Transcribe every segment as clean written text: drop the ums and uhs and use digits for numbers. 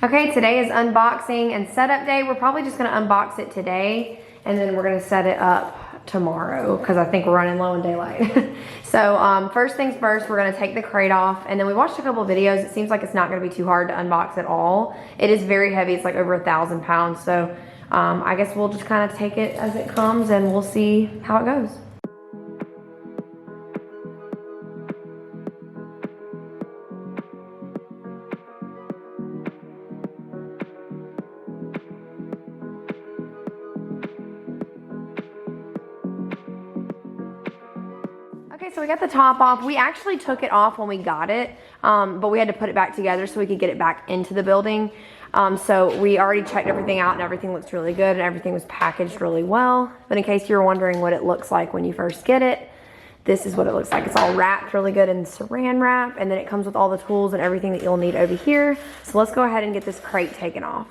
Okay, today is unboxing and setup day. We're probably just gonna unbox it today and then we're gonna set it up tomorrow because I think we're running low on daylight. So first things first, we're gonna take the crate off, and then we watched a couple of videos. It seems like it's not gonna be too hard to unbox at all. It is very heavy, it's like over 1,000 pounds. So I guess we'll just kind of take it as it comes and we'll see how it goes. Okay, so we got the top off. We actually took it off when we got it, but we had to put it back together so we could get it back into the building. So we already checked everything out and everything looks really good and everything was packaged really well. But in case you're wondering what it looks like when you first get it, this is what it looks like. It's all wrapped really good in saran wrap, and then it comes with all the tools and everything that you'll need over here. So let's go ahead and get this crate taken off.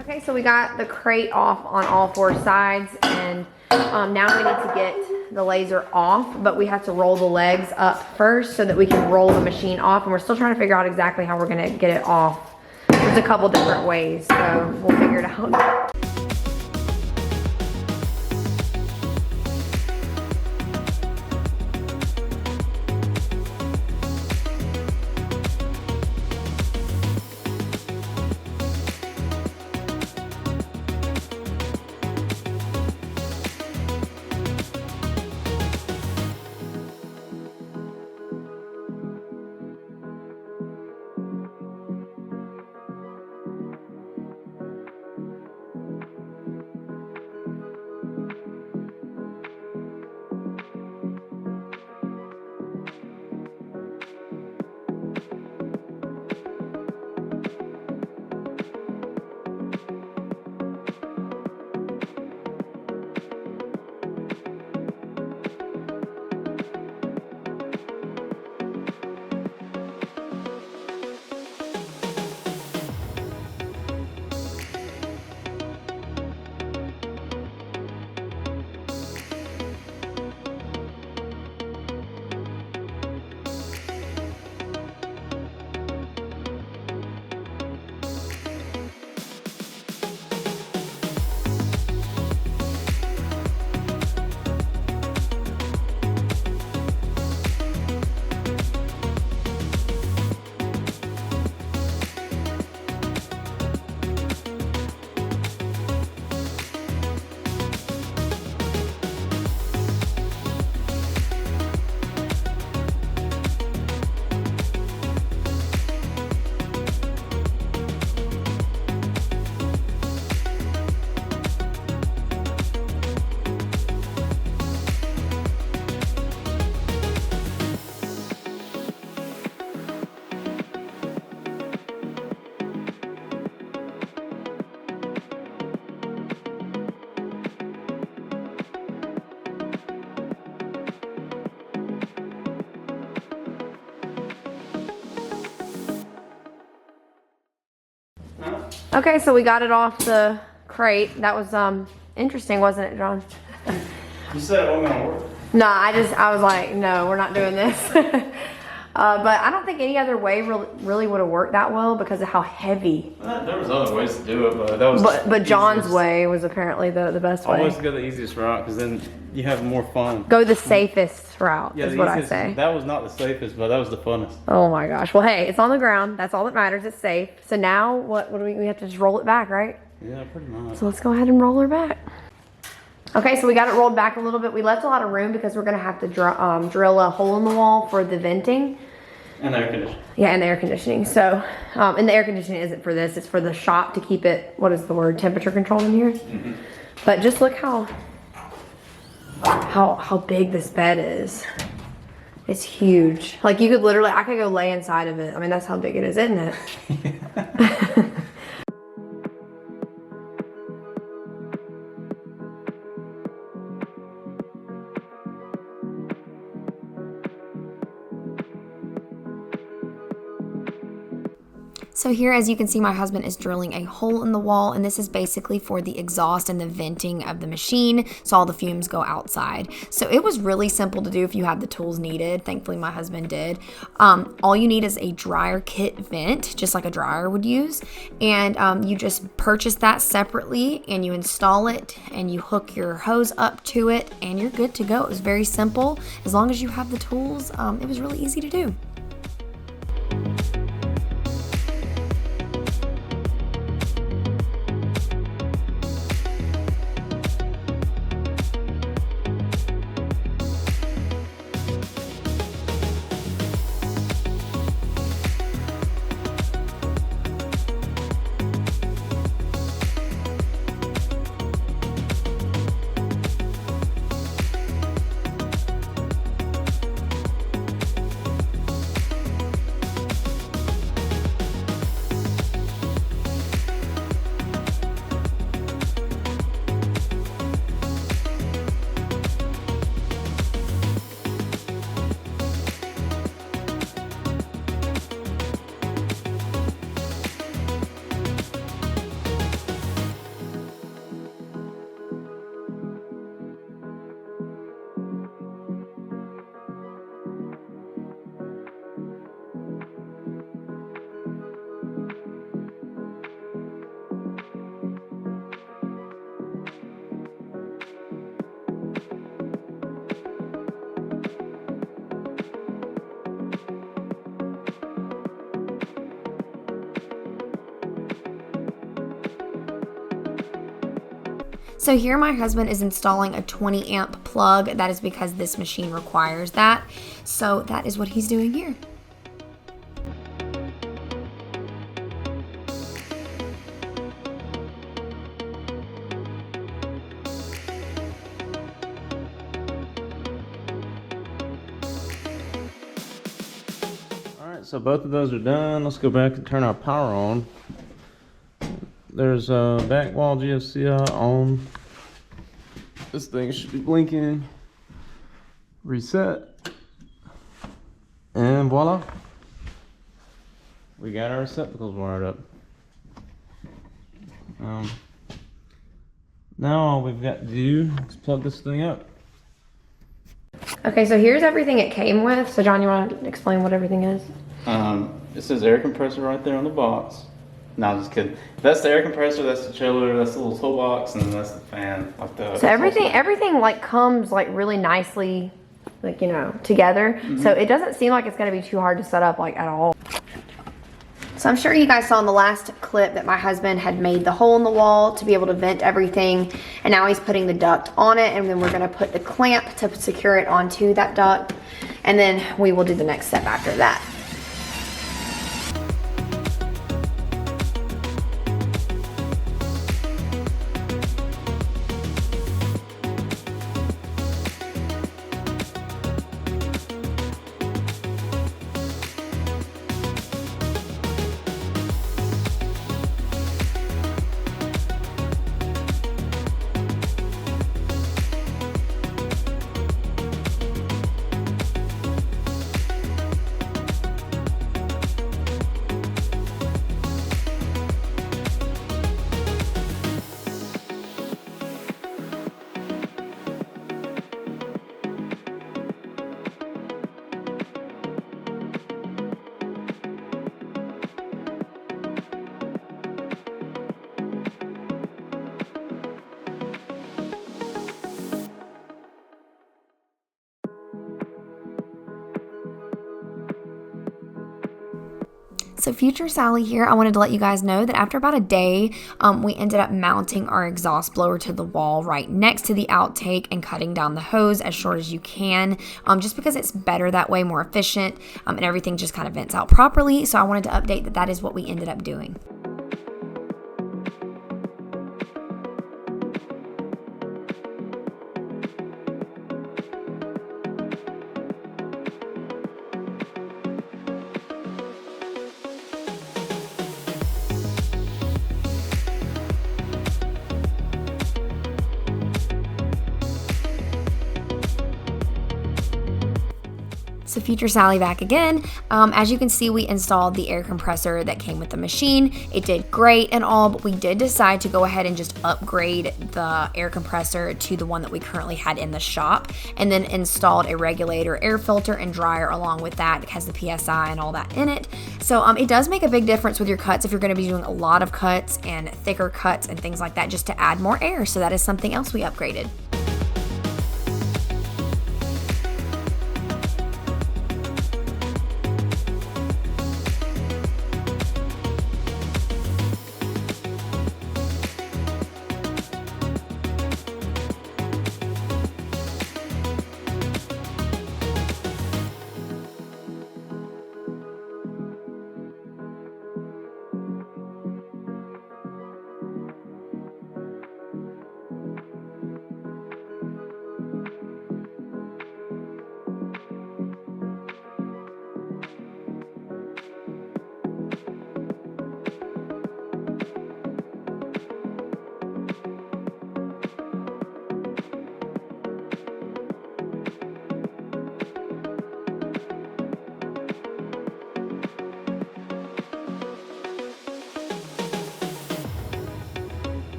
Okay, so we got the crate off on all 4 sides, and now we need to get the laser off, but we have to roll the legs up first so that we can roll the machine off, and we're still trying to figure out exactly how we're gonna get it off. There's a couple different ways, so we'll figure it out. Okay, so we got it off the crate. That was interesting, wasn't it, John? You said it wasn't gonna work. No, I was like, no, we're not doing this. But I don't think any other way really would have worked that well because of how heavy. There was other ways to do it, but that was. But John's way was apparently the best way. Always go the easiest route because then you have more fun. Go the safest route is what I say. That was not the safest, but that was the funnest. Oh my gosh! Well, hey, it's on the ground. That's all that matters. It's safe. So now what do we have to just roll it back, right? Yeah, pretty much. So let's go ahead and roll her back. Okay, so we got it rolled back a little bit. We left a lot of room because we're gonna have to drill a hole in the wall for the venting. And air conditioning. Yeah, and the air conditioning. So, and the air conditioning isn't for this, it's for the shop to keep it, what is the word, temperature controlled in here? Mm-hmm. But just look how big this bed is. It's huge. Like you could literally, I could go lay inside of it. I mean, that's how big it is, isn't it? So here, as you can see, my husband is drilling a hole in the wall, and this is basically for the exhaust and the venting of the machine, so all the fumes go outside. So it was really simple to do if you had the tools needed. Thankfully, my husband did. All you need is a dryer kit vent, just like a dryer would use, and you just purchase that separately, and you install it, and you hook your hose up to it, and you're good to go. It was very simple. As long as you have the tools, it was really easy to do. So here my husband is installing a 20 amp plug. That is because this machine requires that. So that is what he's doing here. Alright, so both of those are done. Let's go back and turn our power on. There's a back wall GFCI on. This thing should be blinking. Reset. And voila. We got our receptacles wired up. Now all we've got to do is plug this thing up. Okay, so here's everything it came with. So John, you want to explain what everything is? It says air compressor right there on the box. No, I'm just kidding. That's the air compressor, that's the chiller, that's the little toolbox, and then that's the fan. Like the, so everything like comes like really nicely, like, you know, together. Mm-hmm. So it doesn't seem like it's gonna be too hard to set up like at all. So I'm sure you guys saw in the last clip that my husband had made the hole in the wall to be able to vent everything. And now he's putting the duct on it, and then we're gonna put the clamp to secure it onto that duct. And then we will do the next step after that. So future Sally here, I wanted to let you guys know that after about a day, we ended up mounting our exhaust blower to the wall right next to the outtake and cutting down the hose as short as you can, just because it's better that way, more efficient, and everything just kind of vents out properly. So I wanted to update that that is what we ended up doing. So future Sally back again. As you can see, we installed the air compressor that came with the machine. It did great and all, but we did decide to go ahead and just upgrade the air compressor to the one that we currently had in the shop, and then installed a regulator, air filter, and dryer along with that. It has the PSI and all that in it. So it does make a big difference with your cuts if you're going to be doing a lot of cuts and thicker cuts and things like that, just to add more air. So that is something else we upgraded.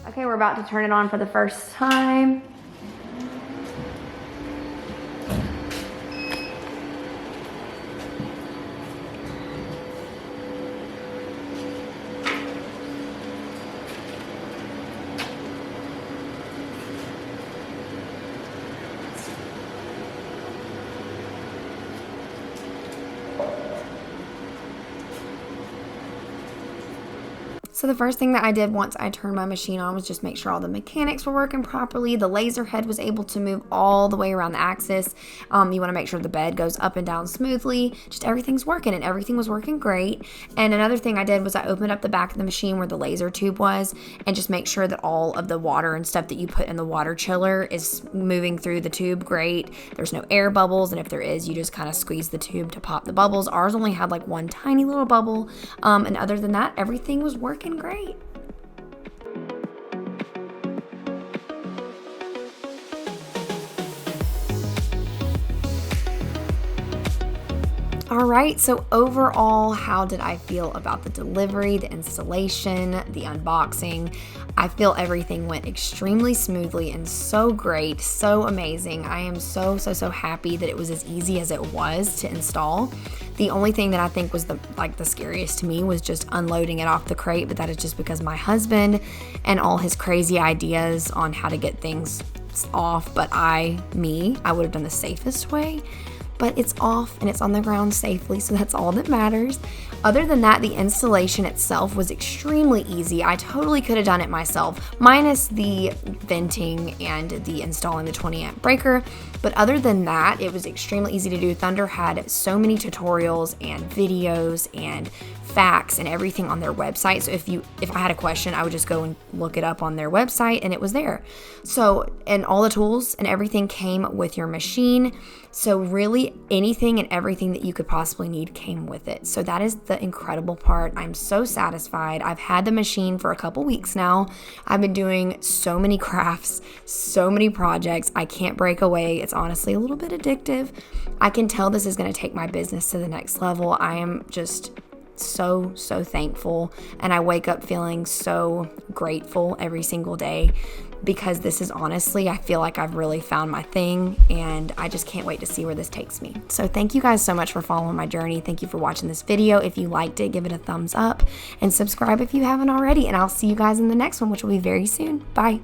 Okay, we're about to turn it on for the first time. So the first thing that I did once I turned my machine on was just make sure all the mechanics were working properly. The laser head was able to move all the way around the axis. You want to make sure the bed goes up and down smoothly. Just everything's working, and everything was working great. And another thing I did was I opened up the back of the machine where the laser tube was, and just make sure that all of the water and stuff that you put in the water chiller is moving through the tube great. There's no air bubbles, and if there is, you just kind of squeeze the tube to pop the bubbles. Ours only had like one tiny little bubble, and other than that, everything was working great. All right, so overall, how did I feel about the delivery, the installation, the unboxing? I feel everything went extremely smoothly and so great, so amazing. I am so happy that it was as easy as it was to install. The only thing that I think was the scariest to me was just unloading it off the crate, but that is just because my husband and all his crazy ideas on how to get things off, but I would have done the safest way. But it's off and it's on the ground safely, so that's all that matters. Other than that, the installation itself was extremely easy. I totally could have done it myself, minus the venting and the installing the 20 amp breaker. But other than that, it was extremely easy to do. Thunder had so many tutorials and videos and facts and everything on their website. So if I had a question, I would just go and look it up on their website and it was there. So, and all the tools and everything came with your machine. So really anything and everything that you could possibly need came with it. So that is the incredible part. I'm so satisfied. I've had the machine for a couple weeks now. I've been doing so many crafts, so many projects. I can't break away. It's honestly a little bit addictive. I can tell this is going to take my business to the next level. I am just so thankful, and I wake up feeling so grateful every single day. because this is honestly, I feel like I've really found my thing, and I just can't wait to see where this takes me. So thank you guys so much for following my journey. Thank you for watching this video. If you liked it, give it a thumbs up and subscribe if you haven't already, and I'll see you guys in the next one, which will be very soon. Bye.